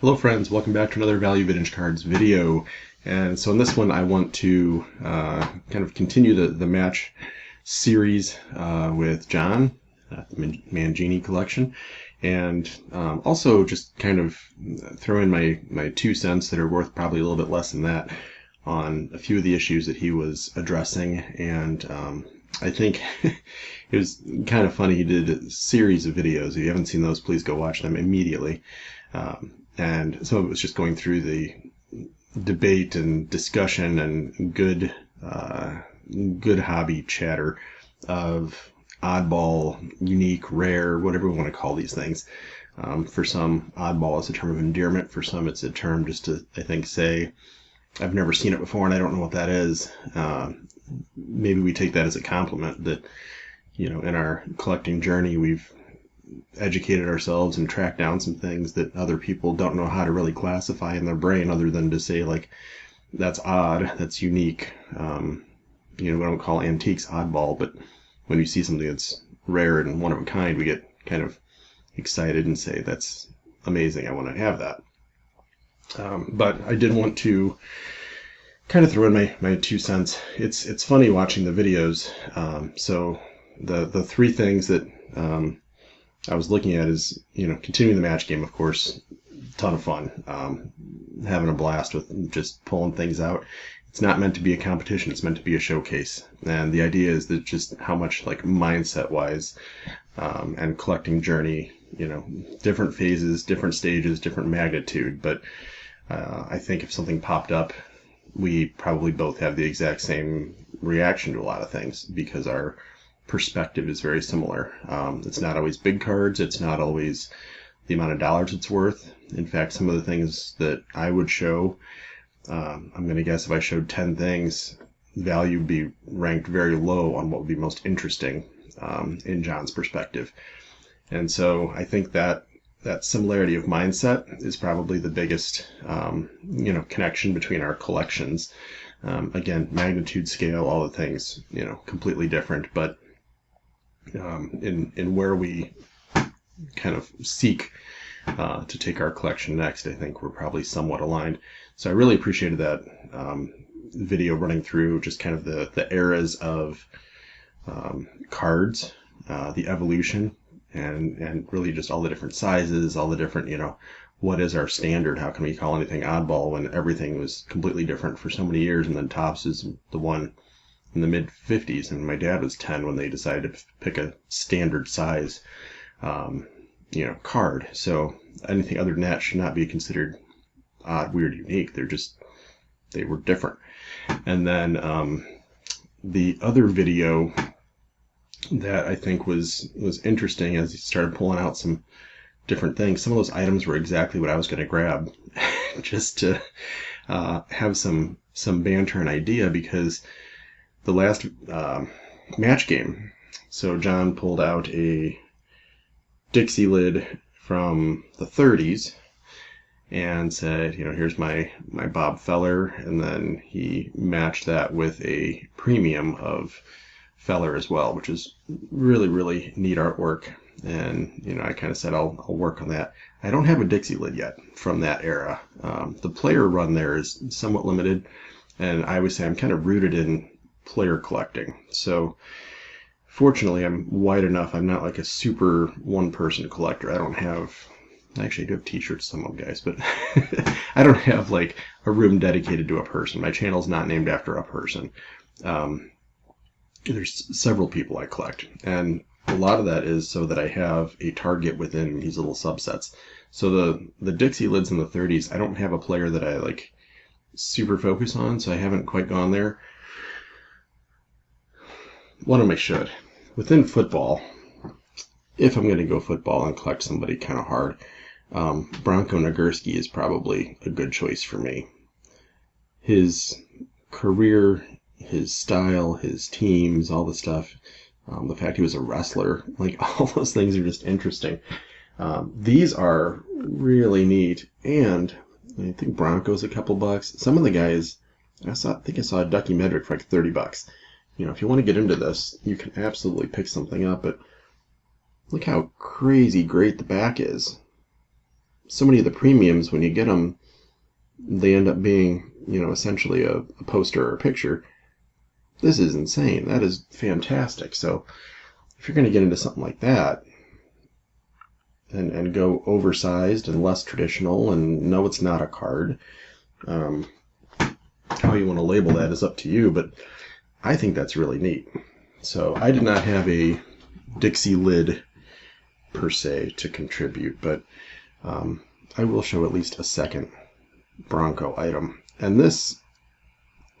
Hello friends, welcome back to another Value Vintage Cards video. And so in this one I want to kind of continue the match series with John, the Mangini collection, and also just kind of throw in my 2 cents that are worth probably a little bit less than that on a few of the issues that he was addressing. And I think it was kind of funny. He did a series of videos. If you haven't seen those, please go watch them immediately. And some of it was just going through the debate and discussion and good hobby chatter of oddball, unique, rare, whatever we want to call these things. For some, oddball is a term of endearment. For some, it's a term just to, I think, say, I've never seen it before and I don't know what that is. Maybe we take that as a compliment that, you know, in our collecting journey, we've educated ourselves and tracked down some things that other people don't know how to really classify in their brain, other than to say, like, that's odd, that's unique. We don't call antiques oddball, but when you see something that's rare and one of a kind, we get kind of excited and say, that's amazing, I want to have that. But I did want to kind of throw in my 2 cents. It's funny watching the videos. So the 3 things that I was looking at is, continuing the match game, of course, ton of fun, having a blast with just pulling things out. It's not meant to be a competition, it's meant to be a showcase. And the idea is that just how much, like, mindset wise, and collecting journey, different phases, different stages, different magnitude. But I think if something popped up, we probably both have the exact same reaction to a lot of things, because our perspective is very similar. It's not always big cards. It's not always the amount of dollars it's worth. In fact, some of the things that I would show, I'm going to guess if I showed 10 things, value would be ranked very low on what would be most interesting in John's perspective. And so I think that similarity of mindset is probably the biggest, connection between our collections. Again, magnitude, scale, all the things, completely different, but in where we kind of seek to take our collection next, I think we're probably somewhat aligned. So I really appreciated that video running through just kind of the eras of cards, the evolution, and really just all the different sizes, all the different, what is our standard? How can we call anything oddball when everything was completely different for so many years? And then Topps is the one in the mid 50s, and my dad was 10 when they decided to pick a standard size, card. So anything other than that should not be considered odd, weird, unique. They were different. And then the other video that I think was interesting, as he started pulling out some different things. Some of those items were exactly what I was going to grab, just to have some banter and idea, because the last match game, so John pulled out a Dixie lid from the 30s and said, here's my Bob Feller, and then he matched that with a premium of Feller as well, which is really, really neat artwork. And, I kind of said, I'll work on that. I don't have a Dixie lid yet from that era. The player run there is somewhat limited, and I always say I'm kind of rooted in player collecting. So fortunately, I'm wide enough. I'm not like a super one-person collector. I don't have, actually I do have t-shirts, some of them guys, but I don't have like a room dedicated to a person. My channel's not named after a person. There's several people I collect, and a lot of that is so that I have a target within these little subsets. So the Dixie lids in the 30s, I don't have a player that I like super focus on, so I haven't quite gone there. One of them I should. Within football, if I'm going to go football and collect somebody kind of hard, Bronco Nagurski is probably a good choice for me. His career, his style, his teams, all the stuff, the fact he was a wrestler, like, all those things are just interesting. These are really neat, and I think Bronco's a couple bucks. Some of the guys, I think I saw a Ducky Medrick for like $30. If you want to get into this, you can absolutely pick something up, but look how crazy great the back is. so many of the premiums, when you get them, they end up being, essentially a poster or a picture. This is insane. That is fantastic. So if you're going to get into something like that and go oversized and less traditional, and no, it's not a card, how you want to label that is up to you, but I think that's really neat. So I did not have a Dixie lid per se to contribute, but I will show at least a second Bronco item. And this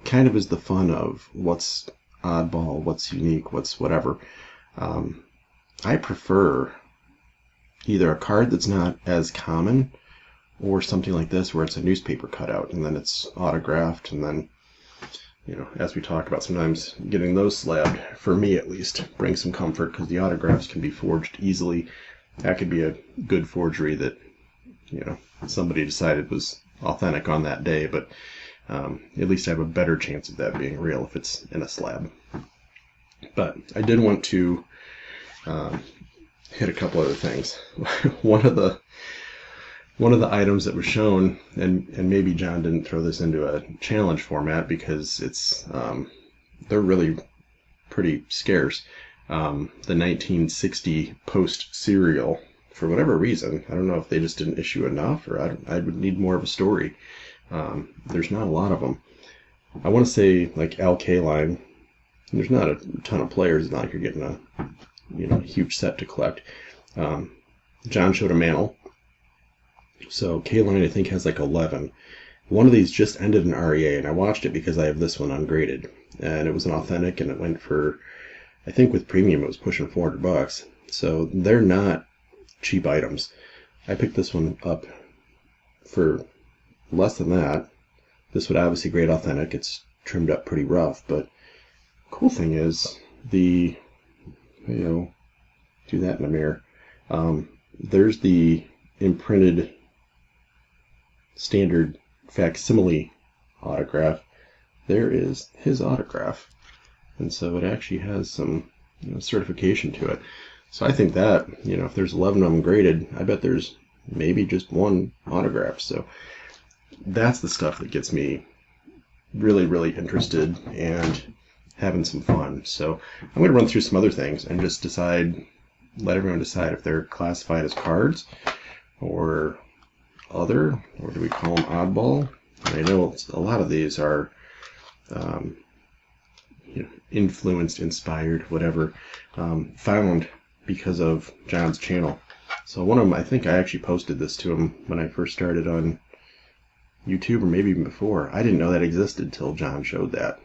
kind of is the fun of what's oddball, what's unique, what's whatever. I prefer either a card that's not as common or something like this where it's a newspaper cutout and then it's autographed, and then, as we talked about, sometimes getting those slabbed, for me at least, brings some comfort because the autographs can be forged easily. That could be a good forgery that, somebody decided was authentic on that day, but at least I have a better chance of that being real if it's in a slab. But I did want to hit a couple other things. One of the items that was shown, and maybe John didn't throw this into a challenge format because it's they're really pretty scarce. The 1960 Post cereal, for whatever reason, I don't know if they just didn't issue enough, or I would need more of a story. There's not a lot of them. I want to say like Al Kaline. There's not a ton of players. It's not like you're getting a huge set to collect. John showed a mantle. So Kaline, I think, has like 11. One of these just ended in REA, and I watched it because I have this one ungraded, and it was an authentic, and it went for, I think with premium it was pushing $400. So they're not cheap items. I picked this one up for less than that. This would obviously grade authentic. It's trimmed up pretty rough, but cool thing is do that in a mirror. There's the imprinted standard facsimile autograph. There is his autograph, and so it actually has some certification to it. So I think that if there's 11 of them graded, I bet there's maybe just one autograph. So that's the stuff that gets me really, really interested and having some fun. So I'm going to run through some other things and just let everyone decide if they're classified as cards or other, or do we call them oddball? And I know a lot of these are influenced, inspired, whatever, found because of John's channel. So one of them, I think I actually posted this to him when I first started on YouTube, or maybe even before. I didn't know that existed till John showed that.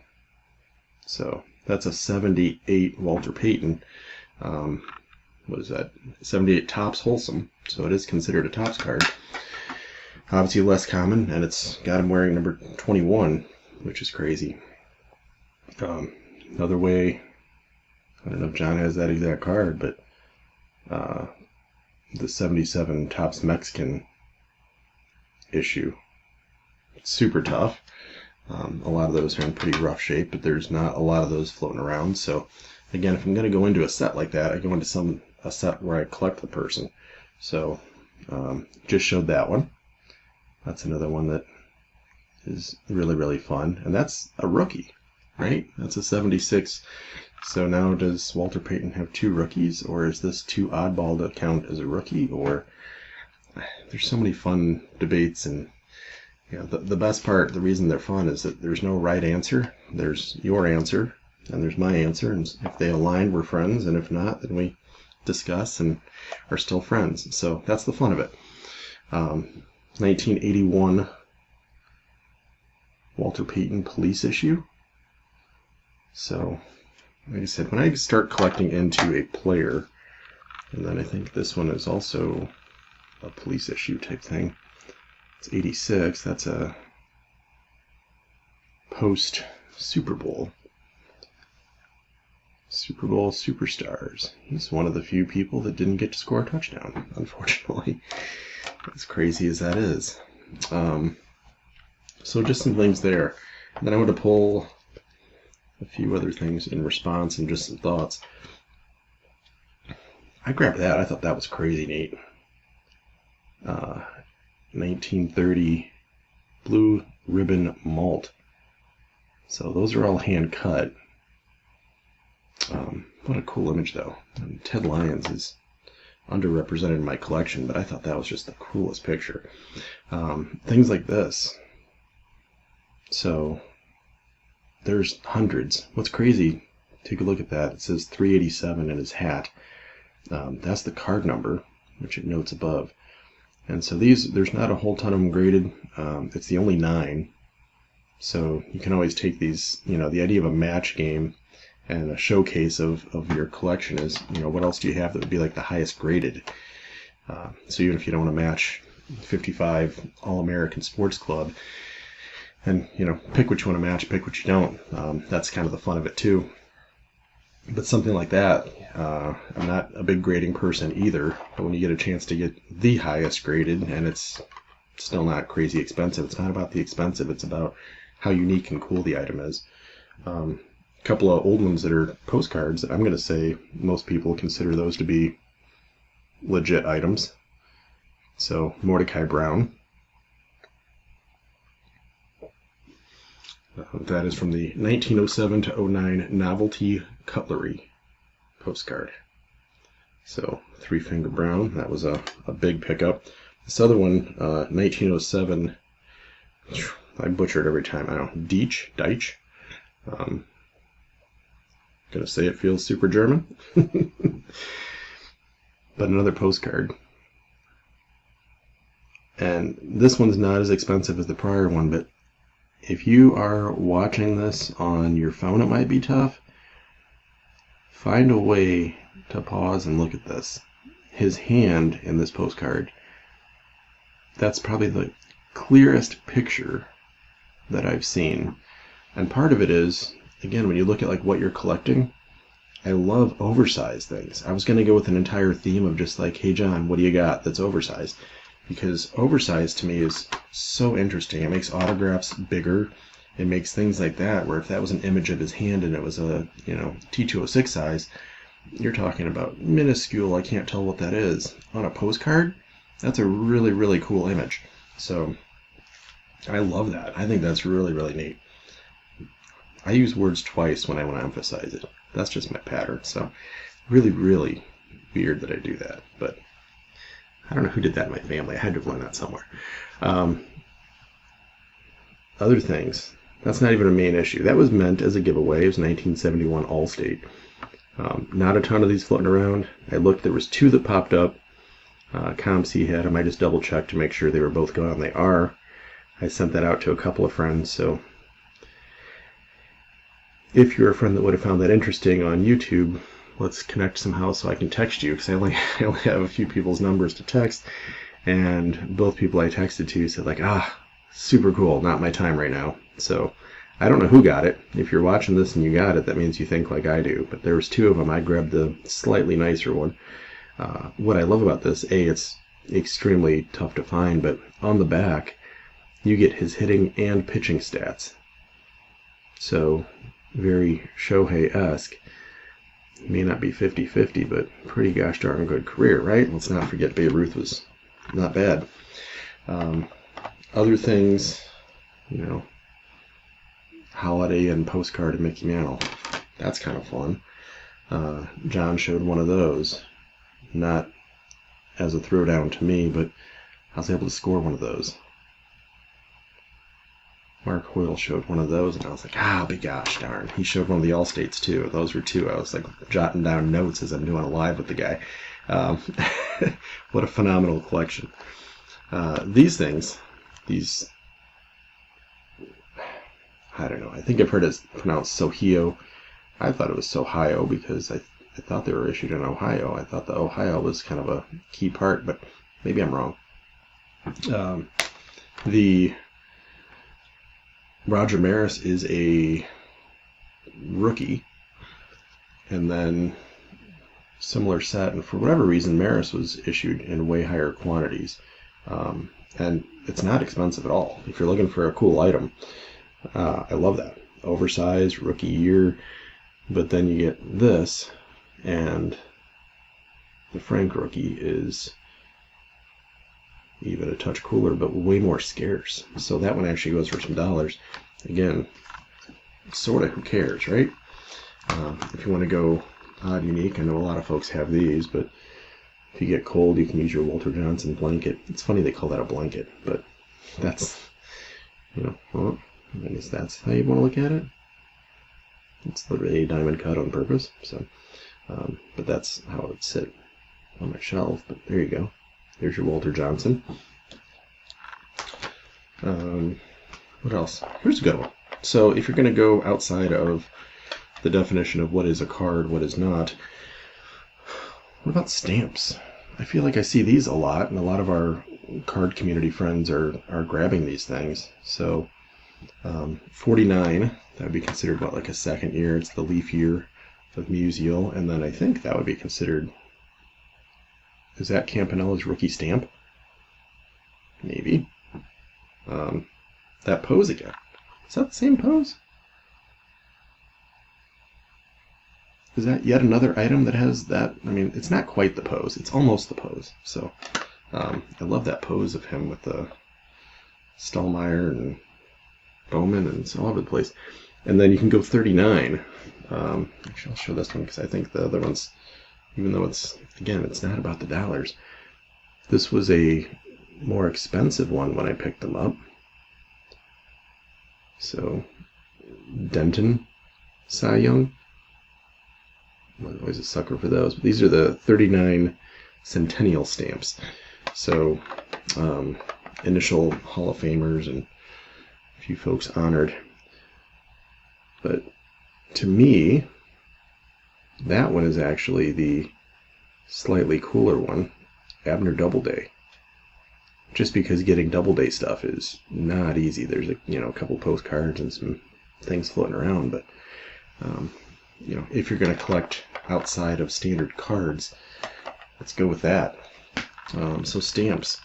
So that's a 78 Walter Payton. What is that? 78 Topps Wholesome. So it is considered a Topps card. Obviously less common, and it's got him wearing number 21, which is crazy. Another way, I don't know if John has that exact card, but the 77 Topps Mexican issue. It's super tough. A lot of those are in pretty rough shape, but there's not a lot of those floating around. So again, if I'm going to go into a set like that, I go into a set where I collect the person. So just showed that one. That's another one that is really, really fun. And that's a rookie, right? That's a 76. So now does Walter Payton have two rookies, or is this too oddball to count as a rookie? Or there's so many fun debates, and the best part, the reason they're fun, is that there's no right answer. There's your answer, and there's my answer. And if they align, we're friends. And if not, then we discuss and are still friends. So that's the fun of it. 1981 Walter Payton police issue. So, like I said, when I start collecting into a player, and then I think this one is also a police issue type thing. It's 86. That's a post Super Bowl. Super Bowl superstars. He's one of the few people that didn't get to score a touchdown, unfortunately. As crazy as that is. So just some things there. And then I want to pull a few other things in response and just some thoughts. I grabbed that. I thought that was crazy neat. 1930 blue ribbon malt. So those are all hand cut. What a cool image, though. And Ted Lyons is underrepresented in my collection, but I thought that was just the coolest picture. Things like this. So there's hundreds. What's crazy, take a look at that. It says 387 in his hat. That's the card number, which it notes above. And so there's not a whole ton of them graded. It's the only 9. So you can always take these, the idea of a match game and a showcase of your collection is, what else do you have that would be like the highest graded? So even if you don't want to match 55 All-American Sports Club, and, pick what you want to match, pick what you don't. That's kind of the fun of it too. But something like that, I'm not a big grading person either, but when you get a chance to get the highest graded, and it's still not crazy expensive, it's not about the expensive, it's about how unique and cool the item is. A couple of old ones that are postcards that I'm going to say most people consider those to be legit items. So Mordecai Brown. That is from the 1907 to 09 Novelty Cutlery postcard. So Three Finger Brown, that was a big pickup. This other one, 1907, I butcher it every time. I don't know, Deitch. Gonna say it feels super German. But another postcard. And this one's not as expensive as the prior one, but if you are watching this on your phone, it might be tough. Find a way to pause and look at this. His hand in this postcard, that's probably the clearest picture that I've seen. And part of it is, again, when you look at like what you're collecting, I love oversized things. I was going to go with an entire theme of just like, hey John, what do you got that's oversized? Because oversized to me is so interesting. It makes autographs bigger. It makes things like that, where if that was an image of his hand and it was a, T206 size, you're talking about minuscule, I can't tell what that is. On a postcard, that's a really, really cool image. So I love that. I think that's really, really neat. I use words twice when I want to emphasize it. That's just my pattern. So really, really weird that I do that. But I don't know who did that in my family. I had to have learned that somewhere. Other things. That's not even a main issue. That was meant as a giveaway. It was 1971 Allstate. Not a ton of these floating around. I looked. There was 2 that popped up. Comps he had. I might just double check to make sure they were both gone. They are. I sent that out to a couple of friends. So if you're a friend that would have found that interesting on YouTube, let's connect somehow so I can text you, because I only have a few people's numbers to text, and both people I texted to said like, super cool, not my time right now. So I don't know who got it. If you're watching this and you got it, that means you think like I do. But there was 2 of them. I grabbed the slightly nicer one. What I love about this, it's extremely tough to find, but on the back, you get his hitting and pitching stats. So very Shohei-esque. May not be 50-50, but pretty gosh darn good career, right? Let's not forget Babe Ruth was not bad. Other things, holiday and postcard of Mickey Mantle. That's kind of fun. John showed one of those. Not as a throwdown to me, but I was able to score one of those. Mark Hoyle showed one of those, and I was like, but gosh darn. He showed one of the Allstates, too. Those were 2. I was like jotting down notes as I'm doing a live with the guy. What a phenomenal collection. These things, I don't know. I think I've heard it pronounced Sohio. I thought it was Sohio because I thought they were issued in Ohio. I thought the Ohio was kind of a key part, but maybe I'm wrong. The Roger Maris is a rookie, and then similar set, and for whatever reason Maris was issued in way higher quantities, and it's not expensive at all if you're looking for a cool item. I love that. Oversized, rookie year, but then you get this, and the Frank rookie is even a touch cooler, but way more scarce. So that one actually goes for some dollars. Again, sort of who cares, right? If you want to go odd unique, I know a lot of folks have these, but if you get cold, you can use your Walter Johnson blanket. It's funny they call that a blanket, but that's, well, I guess that's how you want to look at it. It's literally a diamond cut on purpose. So, but that's how it would sit on my shelf. But there you go. There's your Walter Johnson. What else? Here's a good one. So if you're going to go outside of the definition of what is a card, what is not, what about stamps? I feel like I see these a lot, and a lot of our card community friends are grabbing these things. So 49, that would be considered what, like a second year? It's the leaf year of Musial, and then I think that would be considered, is that Campanella's rookie stamp? Maybe. That pose again. Is that the same pose? Is that yet another item that has that? I mean, it's not quite the pose. It's almost the pose. So I love that pose of him with the Stallmeyer and Bowman and it's all over the place. And then you can go 39. Actually, I'll show this one because I think the other ones, even though it's, again, it's not about the dollars. This was a more expensive one when I picked them up. So, Denton Cy Young. I'm always a sucker for those. But these are the 39 Centennial stamps. So, initial Hall of Famers and a few folks honored. But to me, that one is actually the slightly cooler one, Abner Doubleday. Just because getting Doubleday stuff is not easy. There's a couple postcards and some things floating around, but if you're going to collect outside of standard cards, let's go with that. So stamps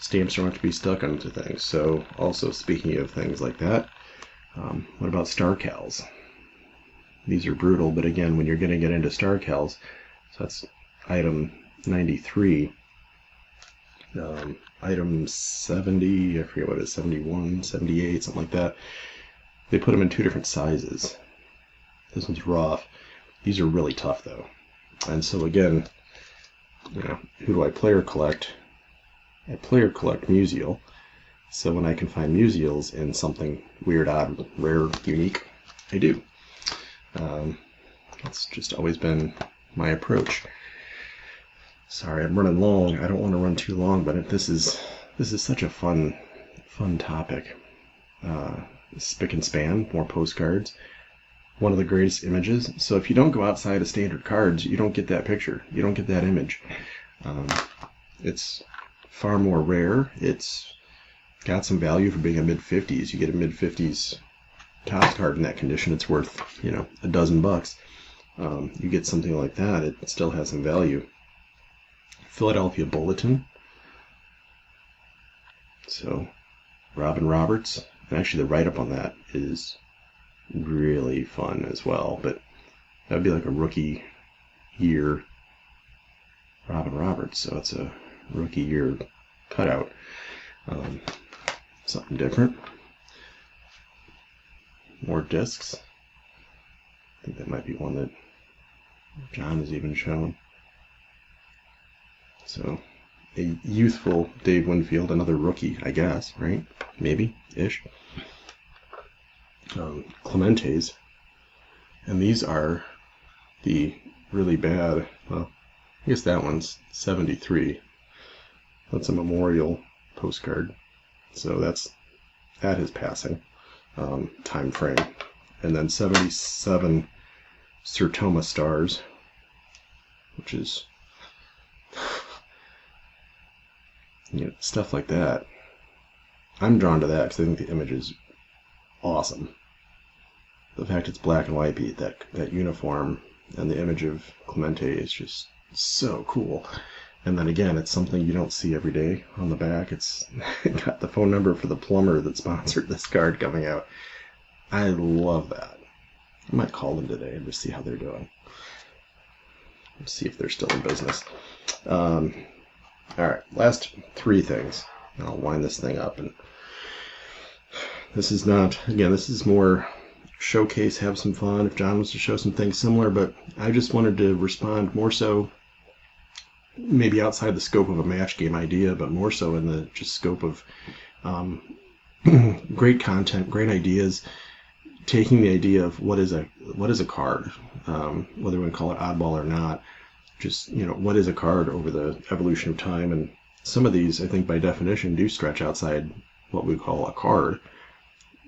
don't have to be stuck onto things. So also speaking of things like that, what about Star Cals? These are brutal, but again, when you're going to get into Star Cals, so that's item 93. Item 70, I forget what it is, 71, 78, something like that. They put them in two different sizes. This one's rough. These are really tough, though. And so again, who do I player collect? I player collect Musial. So when I can find Musials in something weird, odd, rare, unique, I do. That's just always been my approach. Sorry, I'm running long. I don't want to run too long, but this is such a fun topic. Spick and span, more postcards. One of the greatest images. So if you don't go outside of standard cards, you don't get that picture. You don't get that image. It's far more rare. It's got some value for being a mid-50s. You get a mid-50s top card in that condition, it's worth, $12. You get something like that, it still has some value. Philadelphia Bulletin. So, Robin Roberts. And actually the write-up on that is really fun as well, but that would be like a rookie year Robin Roberts, so it's a rookie year cutout. Something different. More discs. I think that might be one that John has even shown. So, a youthful Dave Winfield, another rookie, I guess, right? Maybe, ish. Clementes. And these are the really bad, well, I guess that one's 73. That's a memorial postcard. So that is passing time frame. And then 77 Sertoma stars, which is stuff like that. I'm drawn to that because I think the image is awesome. The fact it's black and white, that uniform and the image of Clemente is just so cool. And then again, it's something you don't see every day on the back. It's got the phone number for the plumber that sponsored this card coming out. I love that. I might call them today and just see how they're doing. Let's see if they're still in business. All right, last three things. I'll wind this thing up. And this is not, again, this is more showcase, have some fun. If John wants to show some things similar, but I just wanted to respond more so, maybe outside the scope of a match game idea, but more so in the just scope of great content, great ideas, taking the idea of what is a card, whether we call it oddball or not. Just, what is a card over the evolution of time? And some of these, I think by definition, do stretch outside what we call a card.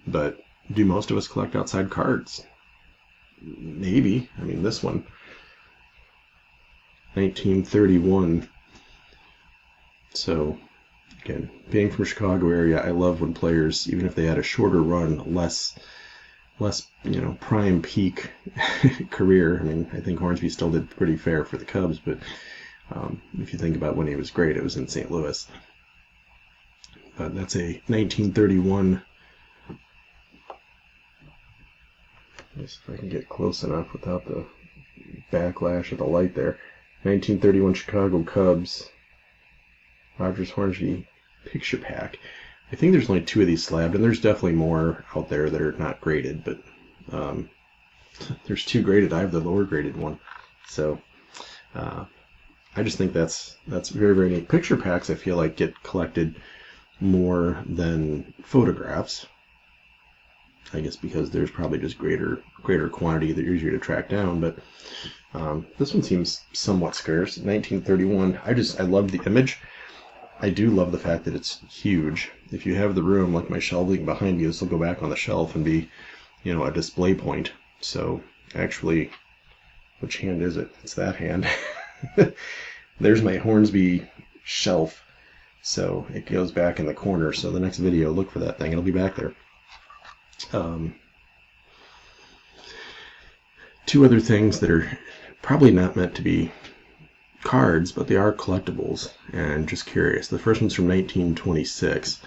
But do most of us collect outside cards? Maybe. I mean, this one, 1931. So, again, being from Chicago area, I love when players, even if they had a shorter run, less prime peak career. I mean, I think Hornsby still did pretty fair for the Cubs, but if you think about when he was great, it was in St. Louis. But that's a 1931. Just if I can get close enough without the backlash of the light there. 1931 Chicago Cubs, Rogers Hornsby picture pack. I think there's only 2 of these slabbed, and there's definitely more out there that are not graded, but there's 2 graded. I have the lower graded one. So I just think that's very, very neat. Picture packs, I feel like, get collected more than photographs. I guess because there's probably just greater quantity that are easier to track down, but this one seems somewhat scarce. 1931. I love the image. I do love the fact that it's huge. If you have the room, like my shelving behind me, this will go back on the shelf and be, a display point. So actually, which hand is it? It's that hand. There's my Hornsby shelf. So it goes back in the corner. So the next video, look for that thing. It'll be back there. 2 other things that are probably not meant to be cards, but they are collectibles, and just curious. The first one's from 1926.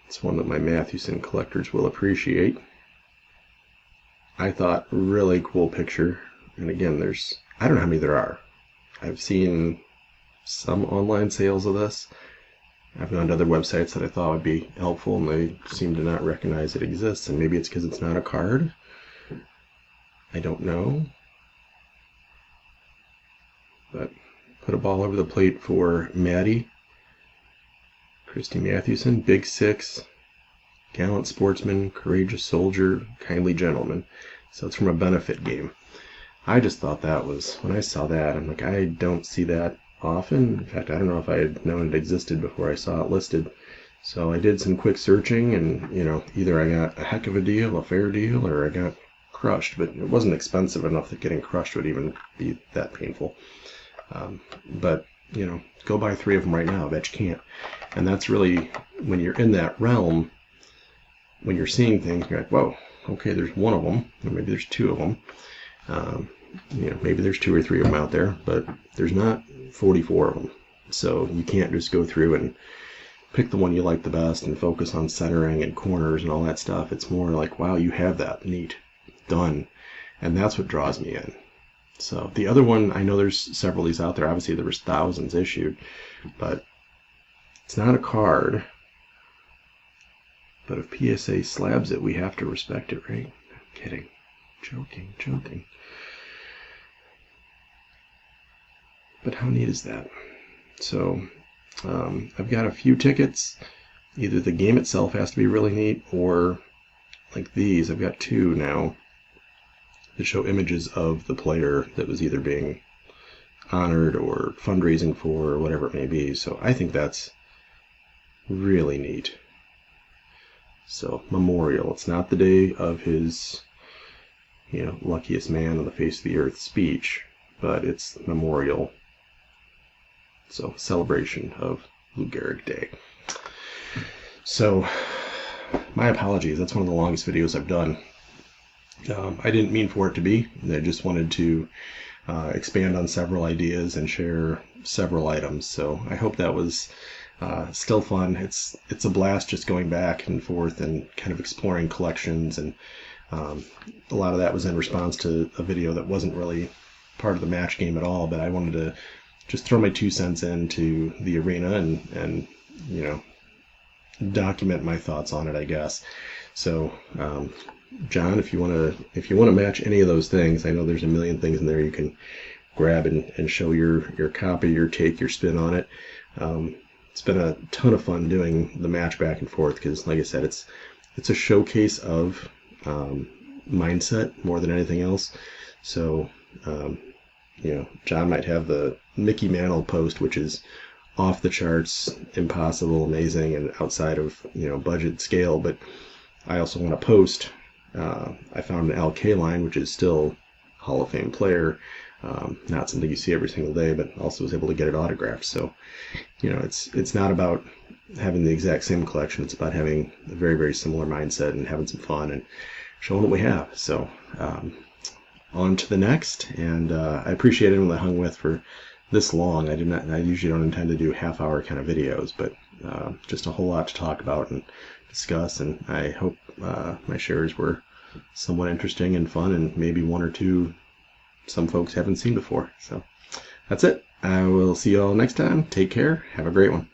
It's one that my Mathewson collectors will appreciate. I thought really cool picture, and again, I don't know how many there are. I've seen some online sales of this. I've gone to other websites that I thought would be helpful, and they seem to not recognize it exists, and maybe it's because it's not a card. I don't know. But put a ball over the plate for Maddie. Christy Mathewson, Big Six, gallant sportsman, courageous soldier, kindly gentleman. So it's from a benefit game. I just thought that was, when I saw that, I'm like, I don't see that often. In fact, I don't know if I had known it existed before I saw it listed. So I did some quick searching, and, either I got a heck of a deal, a fair deal, or I got crushed. But it wasn't expensive enough that getting crushed would even be that painful. But, go buy 3 of them right now. I bet you can't. And that's really, when you're in that realm, when you're seeing things, you're like, whoa, okay, there's 1 of them, or maybe there's 2 of them. Maybe there's 2 or 3 of them out there, but there's not 44 of them. So you can't just go through and pick the one you like the best and focus on centering and corners and all that stuff. It's more like, wow, you have that. Neat. Done. And that's what draws me in. So the other one, I know there's several of these out there. Obviously, there was thousands issued, but it's not a card. But if PSA slabs it, we have to respect it, right? I'm kidding. Joking. But how neat is that? So I've got a few tickets. Either the game itself has to be really neat, or like these, I've got 2 now that show images of the player that was either being honored or fundraising for, or whatever it may be. So I think that's really neat. So memorial. It's not the day of his, luckiest man on the face of the earth speech, but it's memorial. So celebration of Lou Gehrig Day. So my apologies. That's one of the longest videos I've done. I didn't mean for it to be. I just wanted to expand on several ideas and share several items. So I hope that was still fun. It's a blast just going back and forth and kind of exploring collections, and a lot of that was in response to a video that wasn't really part of the match game at all, but I wanted to just throw my 2 cents into the arena and you know, document my thoughts on it, I guess. So, John, if you want to match any of those things, I know there's a million things in there you can grab and show your copy, your take, your spin on it. It's been a ton of fun doing the match back and forth because, like I said, it's a showcase of mindset more than anything else. So, you know, John might have the Mickey Mantle post, which is off the charts, impossible, amazing, and outside of, you know, budget scale. But I also want to post. I found an LK line, which is still Hall of Fame player. Not something you see every single day, but also was able to get it autographed. So, you know, it's not about having the exact same collection. It's about having a very, very similar mindset and having some fun and showing what we have. So, on to the next. And I appreciate everyone that hung with for this long. I usually don't intend to do half-hour kind of videos, but just a whole lot to talk about and discuss. And I hope my shares were somewhat interesting and fun, and maybe one or two some folks haven't seen before. So that's it. I will see you all next time. Take care. Have a great one.